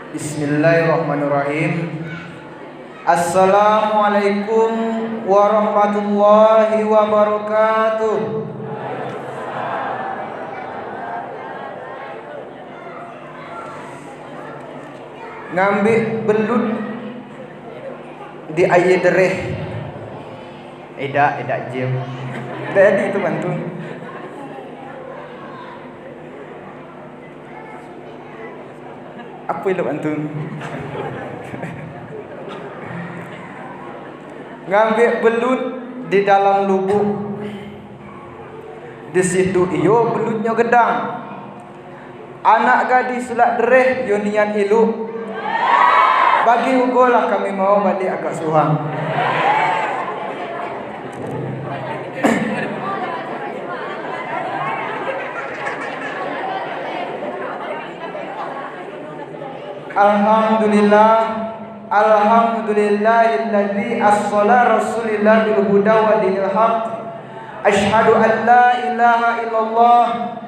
Bismillahirrahmanirrahim. Assalamualaikum warahmatullahi wabarakatuh. Ngambil belut di air dereh. Edak jam. Tadi itu bantu. Apa itu bantu? Ngambil belut di dalam lubuk. Di situ iyo belutnya gedang. Anak gadis sulak dereh yo nian ilu. Bagi ugolah kami mau balik agak suhang. Alhamdulillahilladzi as-sala rasulillah bil huda wa dinil haq. Asyhadu an la ilaha illallah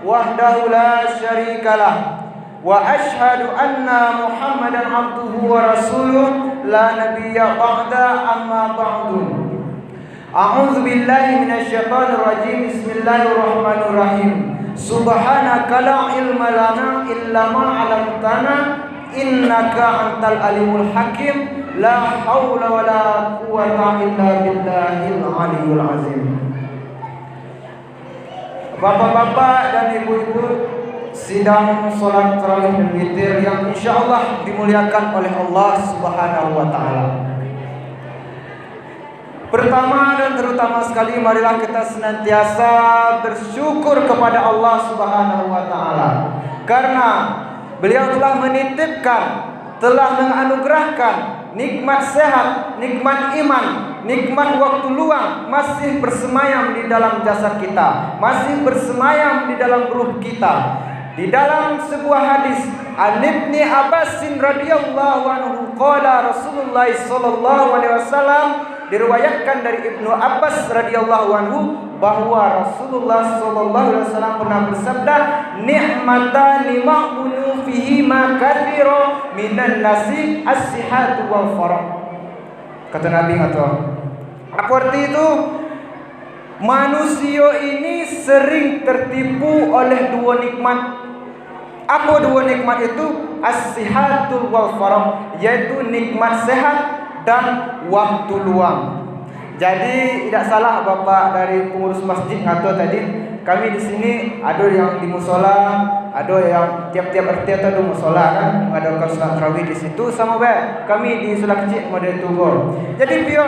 wahdahu la syarikalah wa asyhadu anna Muhammadan abduhu wa rasuluh la nabiyya ba'da amma ba'du. A'udzu billahi minasyaitonir rajim. Bismillahirrahmanirrahim. Subhanaka la ilma lana illa ma 'allamtana innaka antal alimul hakim. La haula wala quwwata illa billahil aliyyil azim. Bapak-bapak dan ibu-ibu sidang salat tarawih dan witir yang insyaallah dimuliakan oleh Allah Subhanahu wa taala. Pertama dan terutama sekali, marilah kita senantiasa bersyukur kepada Allah Subhanahu wa taala karena Beliau telah menitipkan, telah menganugerahkan nikmat sehat, nikmat iman, nikmat waktu luang masih bersemayam di dalam jasad kita, masih bersemayam di dalam ruh kita. Di dalam sebuah hadis, An Ibni Abbasin radhiyallahu anhu qala Rasulullah sallallahu alaihi wasallam, diriwayatkan dari Ibnu Abbas radhiyallahu anhu bahwa Rasulullah sallallahu alaihi wasallam pernah bersabda, ni'matani ma'bunu fihi ma katsira minan nasi as-sihhatu wal farah. Kata Nabi atau apa arti itu? Manusia ini sering tertipu oleh dua nikmat. Apa dua nikmat itu? As-sihhatu wal farah, yaitu nikmat sehat dan waktu luang. Jadi tidak salah Bapak dari pengurus masjid ngatur tadi, kami di sini ada yang di musola, ada yang tiap-tiap RT ada musola kan mengadakan salat tarawih di situ, sama baik kami di Sulak Kecil model Tugor. Jadi pio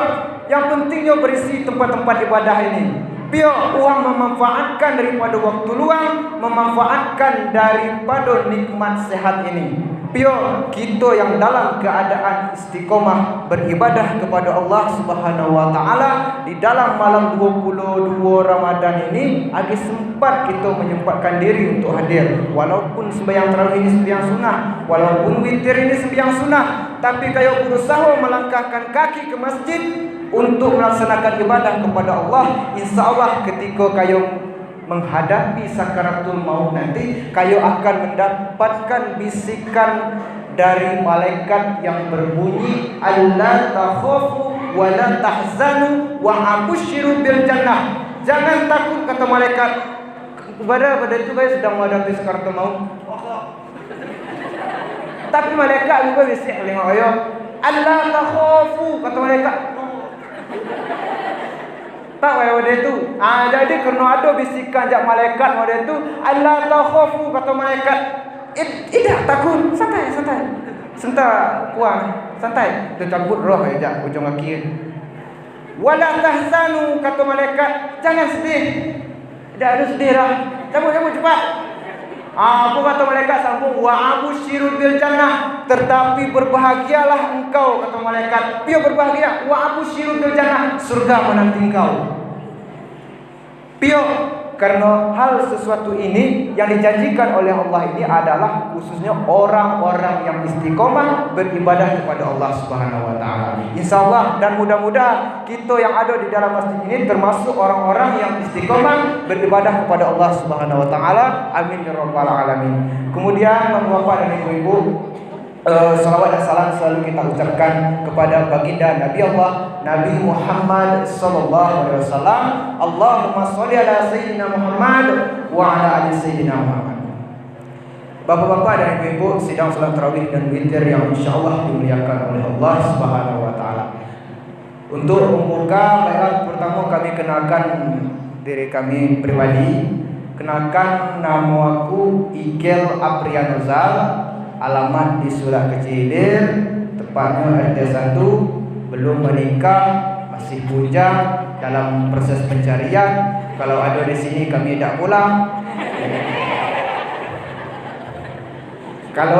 yang pentingnya berisi tempat-tempat ibadah ini. Pio uang memanfaatkan daripada waktu luang, memanfaatkan daripada nikmat sehat ini. Pio kita yang dalam keadaan istiqomah beribadah kepada Allah Subhanahu wa taala di dalam malam 22 Ramadan ini, agak sempat kita menyempatkan diri untuk hadir. Walaupun sembahyang tarawih ini sembahyang sunnah, walaupun witir ini sembahyang sunnah, tapi kayo berusaha melangkahkan kaki ke masjid untuk melaksanakan ibadah kepada Allah. Insyaallah ketika kayo menghadapi sakaratul maut nanti, kayo akan mendapatkan bisikan dari malaikat yang berbunyi, alla takhafu wa la tahzanu wa abshiru bil jannah. Jangan takut, kata malaikat. Pada itu kayo sedang menghadapi sakaratul maut. Tapi malaikat juga bisik dengan kayo, alla takhafu, kata malaikat. Tak payah pada itu. Jadi kena ada bisikan jak malaikat pada itu, Allah takhafu, kata malaikat. Tidak takut, santai. Sentak puan, santai. Dia takut roh aja ujung kaki. Wala tahzanu, kata malaikat, jangan sedih. Tidak ada sedih dah. Cabut cepat. Apa kata malaikat sambung, wa abshiru bil jannah, tetapi berbahagialah engkau, kata malaikat. Pio berbahagia, wa abshiru bil jannah, surga menanti engkau. Pio karena hal sesuatu ini yang dijanjikan oleh Allah ini adalah khususnya orang-orang yang istiqomah beribadah kepada Allah Subhanahu wa taala. Insyaallah dan mudah-mudahan kita yang ada di dalam masjid ini termasuk orang-orang yang istiqomah beribadah kepada Allah Subhanahu wa taala. Amin ya rabbal alamin. Kemudian Bapak dan Ibu-ibu, salawat dan salam selalu kita ucapkan kepada baginda Nabi Allah Nabi Muhammad sallallahu alaihi wasallam. Allahumma sholli ala sayyidina Muhammad wa ala ali sayyidina Muhammad. Bapak-bapak dan ibu-ibu sidang salat tarawih dan witir yang insyaallah dimuliakan oleh Allah Subhanahu wa taala. Untuk membuka baiat pertama kami kenalkan diri kami pribadi. Kenalkan, nama aku Igel Aprianozal, alamat di Sulak Kecilir, tepatnya RT 1, belum menikah, masih bujang, dalam proses pencarian. Kalau ada di sini kami tidak pulang. Kalau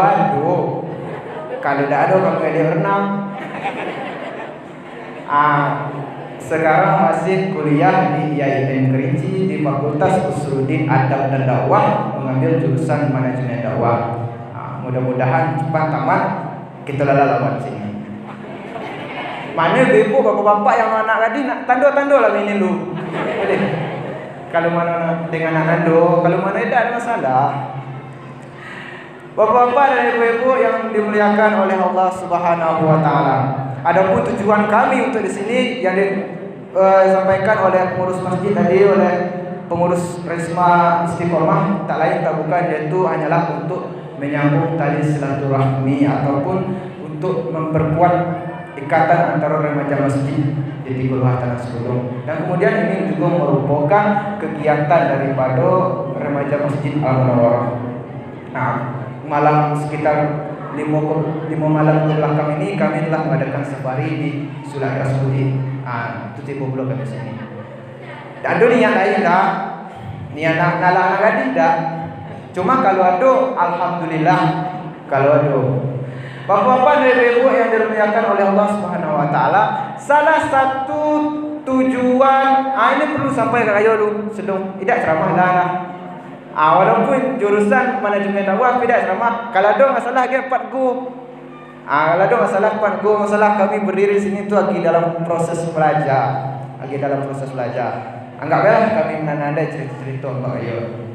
tidak ada kami ada renang. Sekarang masih kuliah di IAIN Kerinci di Fakultas Usuluddin Adab dan Dakwah, mengambil jurusan manajemen dakwah. Mudah-mudahan cepat tamat, kita lalawan sini. Mana ibu bapak-bapak yang anak tadi nak tando-tando lah ini lu. Kalau mana dengan anak tando, kalau mana tidak ada masalah. Bapak-bapak dan ibu-ibu yang dimuliakan oleh Allah Subhanahu wa taala. Adapun tujuan kami untuk di sini yang disampaikan oleh pengurus masjid tadi, oleh pengurus Risma Istiqomah, tak lain tak bukan, yaitu hanyalah untuk menyambung tali silaturahmi ataupun untuk memperkuat ikatan antara remaja masjid di Kelurahan Sebelum. Dan kemudian ini juga merupakan kegiatan daripada remaja masjid Al-Munawwarah. Nah, malam sekitar 5 malam ke belakang ini kami telah mengadakan safari di Sulak Rasputin. Itu tipe blok kami sini. Dan ada niat lain dah, niat nak anak gadis dah. Cuma kalau ada, alhamdulillah. Kalau ada, bapak-bapak dan ibu yang dimuliakan oleh Allah Subhanahu wa taala, salah satu tujuan ini perlu sampai ke kayu lu sedang tidak ceramah lah. Walaupun jurusan manajemen dakwah tidak ceramah, kalau ada masalah ke 4 go. Kalau ada masalah 4 go, masalah kami berdiri sini tu lagi dalam proses belajar. Anggaplah kami menandai cerita Mbak Ayu.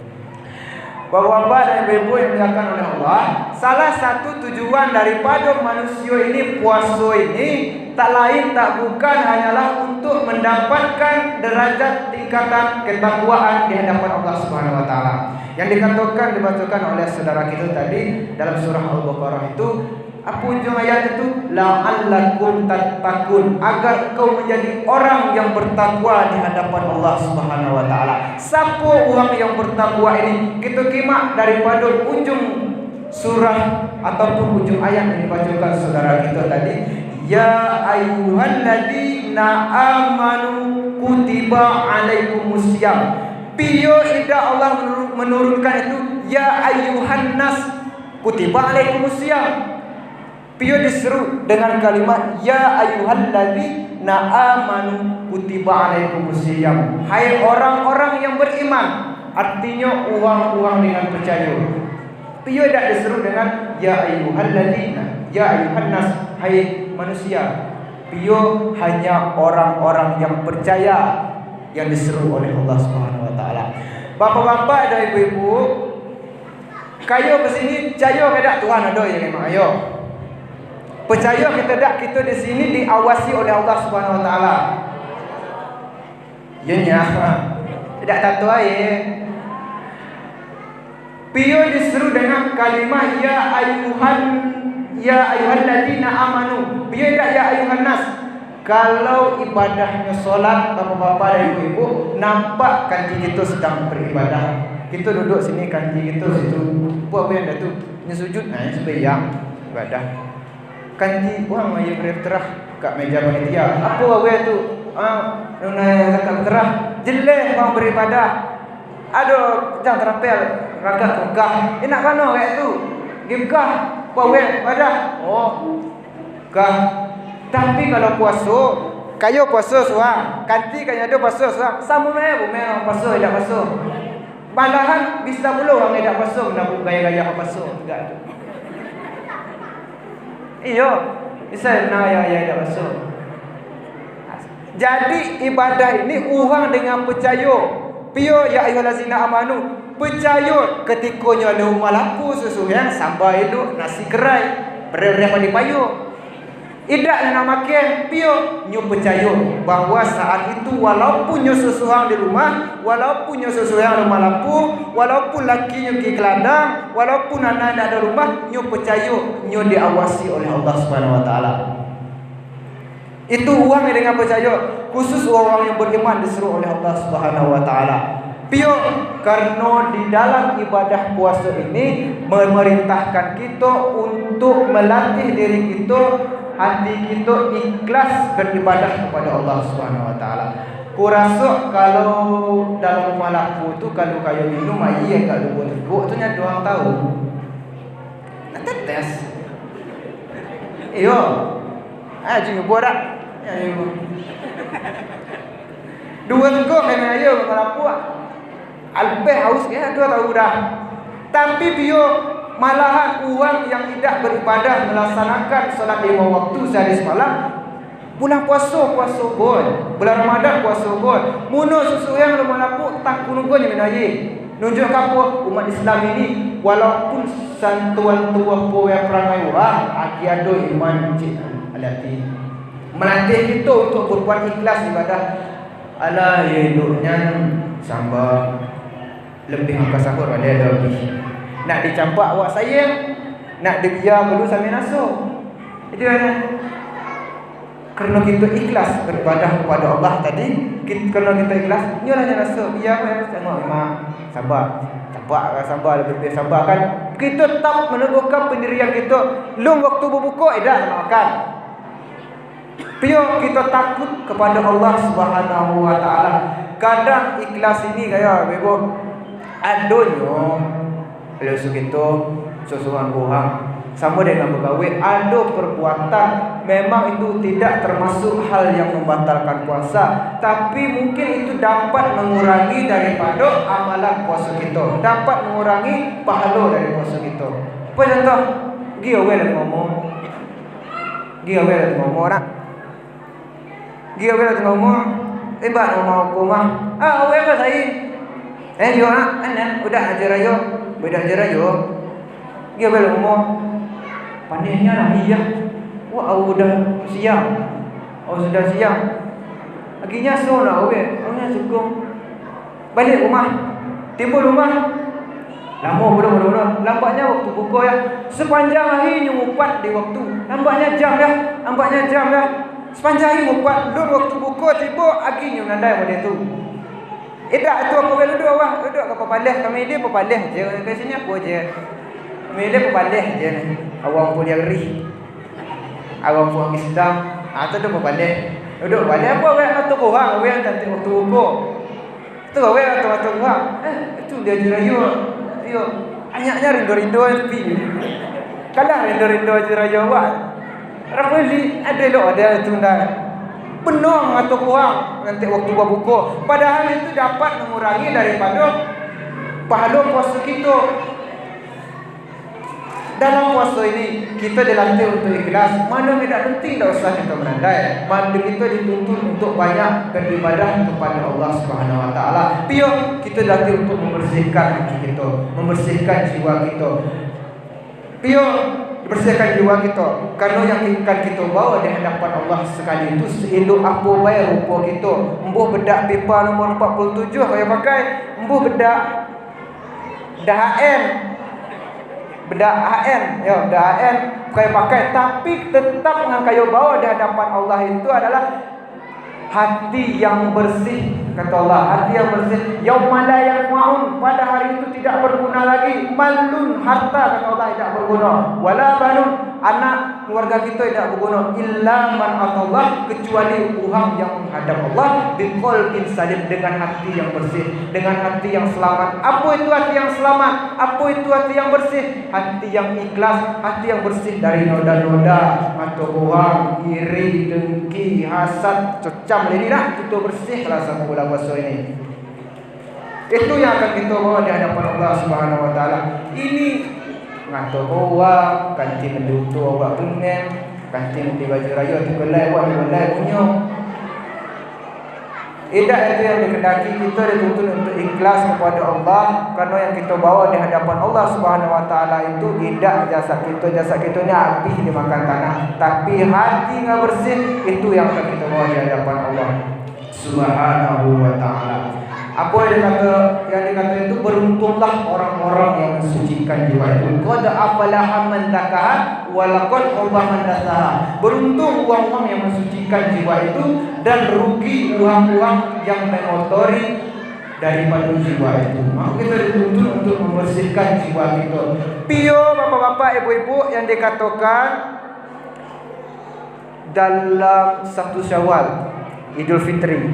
Bapak-bapak dan ibu yang dimuliakan oleh Allah, salah satu tujuan daripada manusia ini, puasa ini, tak lain tak bukan hanyalah untuk mendapatkan derajat tingkatan ketakwaan di hadapan Allah Subhanahu wa taala. Yang dibacakan oleh saudara kita tadi dalam surah Al-Baqarah itu, apa ujung ayat itu? La'allakum tattaqun, agar kau menjadi orang yang bertakwa di hadapan Allah Subhanahu wa taala. Siapa orang yang bertakwa ini? Kita kimak daripada ujung surah ataupun ujung ayat yang dibacakan saudara kita tadi. Ya ayyuhalladzina amanu kutiba alaikumusiyam. Piyo ida Allah menurunkan itu, ya ayyuhan nas kutiba alaikumusiyam. Piyo diseru dengan kalimat ya ayyuhalladzina amanu kutiba alaikumusiyam. Hai orang-orang yang beriman, artinya orang-orang dengan percaya. Piyo tidak diseru dengan ya ayyuhalladzina, ya ayyuhan nas, hai manusia. Piyo hanya orang-orang yang percaya yang diseru oleh Allah Subhanahu wa taala. Bapak-bapak dan ibu-ibu, kayo ke sini percaya ke tak Tuhan ada yang memang ayo. Percaya kita tak kita di sini diawasi oleh Allah Subhanahu wa taala. Yanya. Tidak tahu aye. Piyo diseru dengan kalimat ya ayyuhalladzina amanu. Piyo tak ya ayyuhan nas. Kalau ibadahnya solat, bapak-bapak dan ibu-ibu, nampak kanji kita sedang beribadah. Kita duduk sini, kanji kita situ. Buat apa yang dah tu? Ini sujud, ini sembahyang ibadah. Kanji orang yang berterah kat meja panitia. Apa apa tu? Nona kata berterah. Jelek orang beribadah. Ada jangan terapel, ragak tegah. Nak kano kayak tu? Gimkah? Apa ibadah? Oh, kah? Tapi kalau puasa, kayo puasa suang, kanti kayo ada puasa suang, sama bukan puasa tidak puasa. Malahan bisa pula orang tidak puasa nak gaya-gaya puasa enggak. Iyo, bisa nak ya tidak puasa. Jadi ibadah ini orang dengan percaya. Piyo ya ayyuhallazina amanu, percaya ketikanya ada malaku susu yang sambal elok nasi kerai. Beres-beres pada payu. Idak nak makan pio nyu percaya bahawa saat itu walaupun nyu sesuang di rumah, walaupun nyu sesuang rumah lampu, walaupun laki nyu pergi ke ladang, walaupun anak nak ada rumah, nyu percaya nyu diawasi oleh Allah Subhanahu wa taala. Itu uang yang dengan percaya, khusus orang yang beriman disuruh oleh Allah Subhanahu wa taala. Pio karena di dalam ibadah puasa ini memerintahkan kita untuk melatih diri kita, hati kita ikhlas beribadah kepada Allah Subhanahu wa taala. Ku rasa kalau dalam rumah laku tu kalau kayu minum air kat luar teguk tu nya 2 tahun. Nak tetes. Iyo. Jangan buat dak. Ya. 2 teguk kena air kalau puak. Albeh haus ya 2 tahun dah. Tapi bio malahan orang yang tidak beribadah melaksanakan solat 5 waktu sehari semalam, bulan puasa gol, bulan Ramadan puasa gol. Muno susu yang rumah lapuk tak kununggo ni menayi. Nunjuk apa umat Islam ini walaupun santuan tua poe perangai orang, aki ado iman cik alati. Melatih kita untuk berbuat ikhlas ibadah. Alah hidupnya sambal lebih angka sahur ada lebih. Nak dicampak awak sayang, nak dibiar dulu sambil nasuh. Itu kan. Kerana kita ikhlas beribadah kepada Allah tadi, kerana kita ikhlas, nyolah nasuh. Biar apa tengok memang sabar. Campak sabar lebih sabar kan. Kita tetap meneguhkan pendirian kita. Lum waktu berbuka dah nak makan. Pio kita takut kepada Allah Subhanahu wa taala. Kadang ikhlas ini kaya bebo adonyo kalau kita sesuatu orang sama dengan bergawe ada perbuatan memang itu tidak termasuk hal yang membatalkan puasa, tapi mungkin itu dapat mengurangi daripada amalan puasa kita, dapat mengurangi pahala dari puasa kita. Apa contoh? Gi awal lagi ngomong. Nak. Gi awal lagi ngomong. Ibat mau rumah. Awal apa saya? Yo nak, udah ajar ayo. Beda ajar ayo. Dia belum mau. Panennya lah iya. Wah, udah siang. Sudah siang. Akhirnya solah we. Orangnya sukung. Balik rumah. Timbul rumah. Lama bodoh. Lambatnya waktu buka ya. Sepanjang hari nyupat di waktu. Lambatnya jam ya. Sepanjang hari nyupat. Duduk waktu buka tiba akhirnya nandai pada tu. Dah tu aku duduk ke pepalih. Kami dia pepalih je. Kat sini aku je. Kami dia pepalih je ni. Awang pun dia rih. Awang pun Islam. Tu duduk pepalih. Duduk pepalih apa awak atuk orang. Awak cantik waktu buka. Tu awak atuk orang. Itu dia jerayu. Yo. Anyaknya rindu-rindu tepi. Kalah rindu-rindu jerayu awak. Rapali ada tu dah. Penuh atau kurang nanti waktu berbuka. Padahal itu dapat mengurangi daripada pahala puasa kita. Dalam puasa ini kita dilatih untuk ikhlas. Mana tidak penting tak usah kita menandai. Mana kita dituntut untuk banyak beribadah kepada Allah Subhanahu wa taala. Pio kita dilatih untuk membersihkan hati kita, membersihkan jiwa kita. Pio bersihkan jiwa kita, karena yang akan kita bawa di hadapan Allah sekali itu seelok apa baik rupa kita. Embuh bedak pipa nombor 47 kaya pakai, embuh bedak bedak HN kaya pakai, tapi tetap dengan kaya bawa di hadapan Allah itu adalah hati yang bersih. Kata Allah, hati yang bersih. Yaumala yang maun, pada hari itu tidak berguna lagi. Malun, harta, kata Allah, tidak berguna. Wala banun, anak keluarga kita tidak berguna. Illa man atallah, kecuali orang yang menghadap Allah biqalbin salim, dengan hati yang bersih, dengan hati yang selamat. Apa itu hati yang selamat? Apa itu hati yang bersih? Hati yang ikhlas, hati yang bersih dari noda-noda atau orang iri, dengki, hasad, cecam. Ini dah kita bersihlah sama bulan puasa ini. Itu yang akan kita bawa di hadapan Allah Subhanahu wa taala. Ini ngatur orang, kanti mendutu awak kenem, kanti di baju raya tu belai awak belai punya. Idah itu yang dikendaki kita dituntut untuk ikhlas kepada Allah, karena yang kita bawa di hadapan Allah Subhanahu wa taala itu idah jasad kita ni habis dimakan tanah, tapi hati enggak bersih, itu yang akan kita bawa di hadapan Allah Subhanahu wa taala. Apa yang dikata itu, beruntunglah orang-orang yang mensucikan jiwa itu. Qad aflaha man zakaha wa laqad khaba man dasaha. Beruntung uang-uang yang mensucikan jiwa itu, dan rugi uang-uang yang mengotori daripada jiwa itu. Maka kita dituntut untuk membersihkan jiwa kita. Pio bapak-bapak, ibu-ibu yang dikatakan dalam 1 Syawal, Idul Fitri,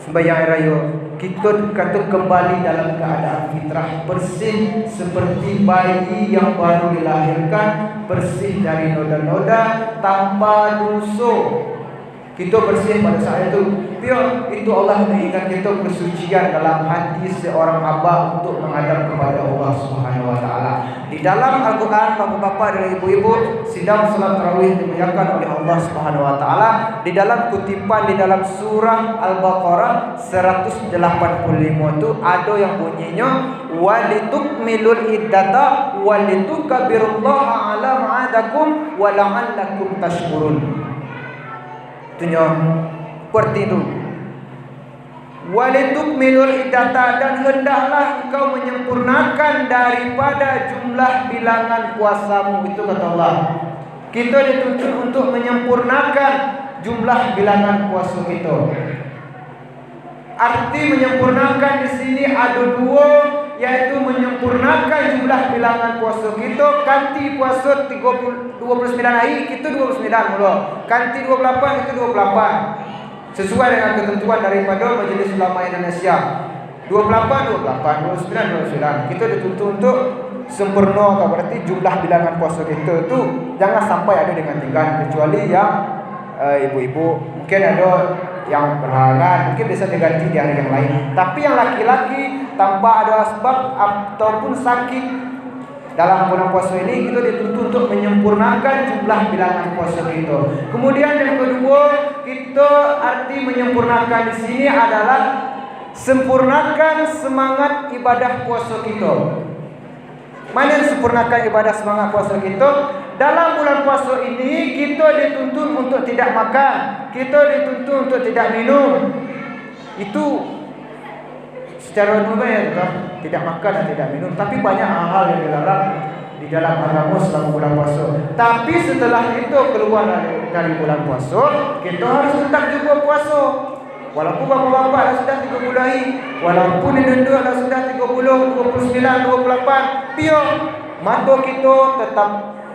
sembahyang raya, kita kata kembali dalam keadaan fitrah, bersih seperti bayi yang baru dilahirkan, bersih dari noda-noda, tanpa dosa. Kita bersih pada saat itu. Biar itu Allah mengingat kita kesucian dalam hati seorang hamba untuk menghadap kepada Allah Subhanahu wa taala. Di dalam Al-Qur'an, bapak-bapak dan ibu-ibu, sidang salat tarawih dimuliakan oleh Allah Subhanahu wa taala. Di dalam kutipan di dalam surah Al-Baqarah 185 itu ada yang bunyinya walitukmilul iddata walitukabbirullaha ala ma'adakum wa la'allakum tashkurun. Itunya seperti itu. Walitukmilul iddata, dan hendaklah engkau menyempurnakan daripada jumlah bilangan puasamu. Itu kata Allah. Kita dituntut untuk menyempurnakan jumlah bilangan puasa kita. Arti menyempurnakan di sini ada dua, yaitu menyempurnakan jumlah bilangan puasa kita. Kanti puasa 29 hari, kita 29 mula. Kanti 28, kita 28. Sesuai dengan ketentuan daripada Majlis Ulama Indonesia. 28, 29. Kita dituntut untuk sempurna, berarti jumlah bilangan puasa kita tu jangan sampai ada dengan tinggal, kecuali yang ibu-ibu. Mungkin ada yang berhalangan, mungkin bisa diganti di hari yang lain. Tapi yang laki-laki tanpa ada sebab ataupun sakit dalam bulan puasa ini, kita dituntut untuk menyempurnakan jumlah bilangan puasa kita. Kemudian yang kedua, kita arti menyempurnakan di sini adalah sempurnakan semangat ibadah puasa kita. Mana yang sempurnakan ibadah semangat puasa kita? Dalam bulan puasa ini kita dituntut untuk tidak makan, kita dituntut untuk tidak minum. Itu secara umum ya, tidak makan dan tidak minum. Tapi banyak hal yang dilarang di dalam agama selama bulan puasa. Tapi setelah itu keluar dari bulan puasa, kita harus tetap juga puasa. Walaupun bapak-bapak dah sudah 30 hari, walaupun denda dah sudah 30, 29, 28, pion mata kita tetap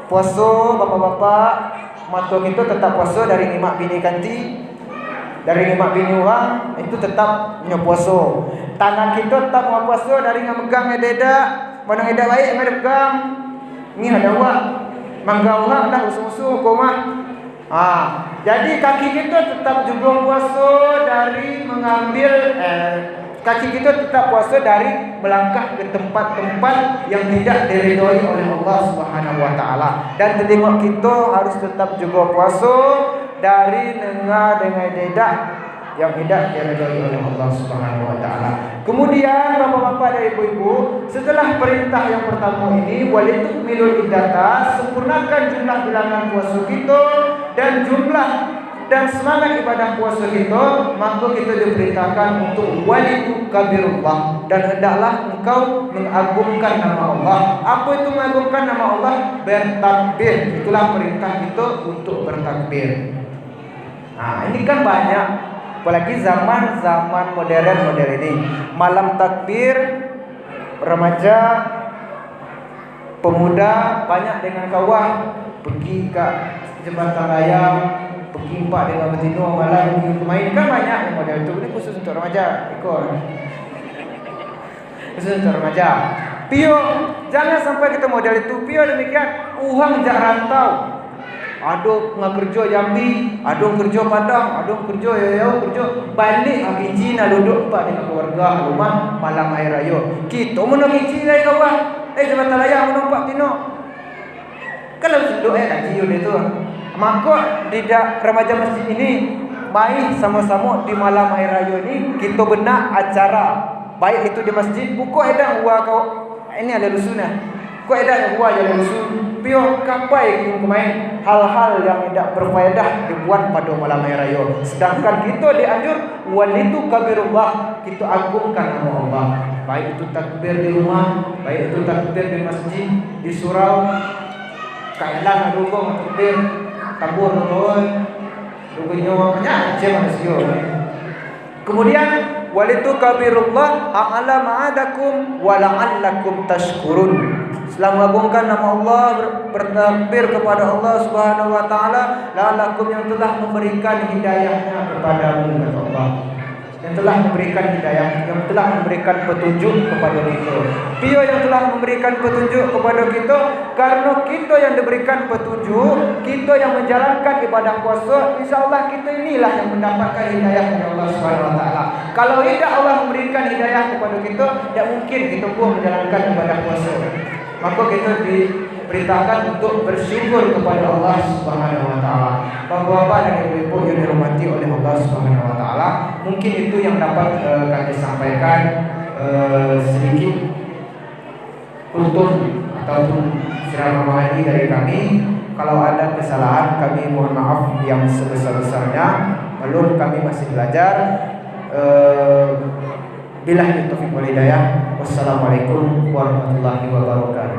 puasa. Bapak-bapak, mata kita tetap puasa dari nikmat bini kanti, dari nikmat bini orang, itu tetap puasa. Tangan kita tetap puasa dari megang ededa, mana ededa baik yang pegang. Ni ada awak mangga orang dah usul-usul koma. Jadi kaki kita tetap juga puasa dari mengambil kaki kita tetap puasa dari melangkah ke tempat-tempat yang tidak diridhoi oleh Allah Subhanahu wa taala. Dan telinga kita harus tetap juga puasa dari dengar dengan lidah yang tidak diridhoi oleh Allah Subhanahu wa taala. Kemudian bapak-bapak dan ibu-ibu, setelah perintah yang pertama ini, walitukmilul iddata, sempurnakan jumlah bilangan puasa kita dan jumlah dan semangat ibadah puasa kita, maka kita diperintahkan untuk walitukabirullah, dan hendaklah engkau mengagungkan nama Allah. Apa itu mengagungkan nama Allah? Bertakbir. Itulah perintah kita untuk bertakbir. Ini kan banyak, apalagi zaman modern ini, malam takbir, remaja, pemuda banyak dengan kawan pergi ke jembatan layang, pergi empat dengan betina malam pergi main, kan banyak yang model itu. Ini khusus untuk remaja, khusus untuk remaja. Pio, jangan sampai kita model itu. Pio demikian, uang jak rantau. Ada tengah kerja Jambi, ada kerja Padang, ada kerja Yayau, kerja balik Hakici nak duduk empat dengan keluarga rumah malam air raya. Kita mana Hakici lagi kawan? Jembatan layang menampak tino. Kalau duduk kaji dia tu. Maka di remaja masjid ini mai sama-sama di malam hari raya ni kita benak acara, baik itu di masjid. Buku edang gua kau ini ada lusunah. Kau edang gua jadi lusun. Pio kapai kita main hal-hal yang tidak berfaedah dibuat pada malam hari raya. Sedangkan kita dianjur walitu kabirullah, kita agungkan nama Allah. Baik itu takbir di rumah, baik itu takbir di masjid, di surau, kailan dukung takbir, tabur nuhun, dukungnya banyak manusia. Kemudian walitu kabirullah a'la ma'adakum wa la'allakum tashkurun. Setelah mengagungkan nama Allah, bertakbir kepada Allah Subhanahu wa taala, la'allakum yang telah memberikan hidayahnya kepadamu, kata Allah. Yang telah memberikan hidayah, yang telah memberikan petunjuk kepada kita. Dia yang telah memberikan petunjuk kepada kita, karena kita yang diberikan petunjuk, kita yang menjalankan ibadah puasa, insya-Allah kita inilah yang mendapatkan hidayah dari Allah Subhanahu wa taala. Kalau tidak Allah memberikan hidayah kepada kita, tidak mungkin kita pun menjalankan ibadah puasa. Maka kita diperintahkan untuk bersyukur kepada Allah Subhanahu wa taala. Bapak-bapak dan ibu-ibu yang dirahmati oleh Allah Subhanahu wa taala, mungkin itu yang dapat kami sampaikan sedikit untuk ataupun sirah memahami dari kami. Kalau ada kesalahan kami mohon maaf yang sebesar-besarnya. Belum kami masih belajar. Billahi taufiq wal hidayah. Wassalamualaikum warahmatullahi wabarakatuh.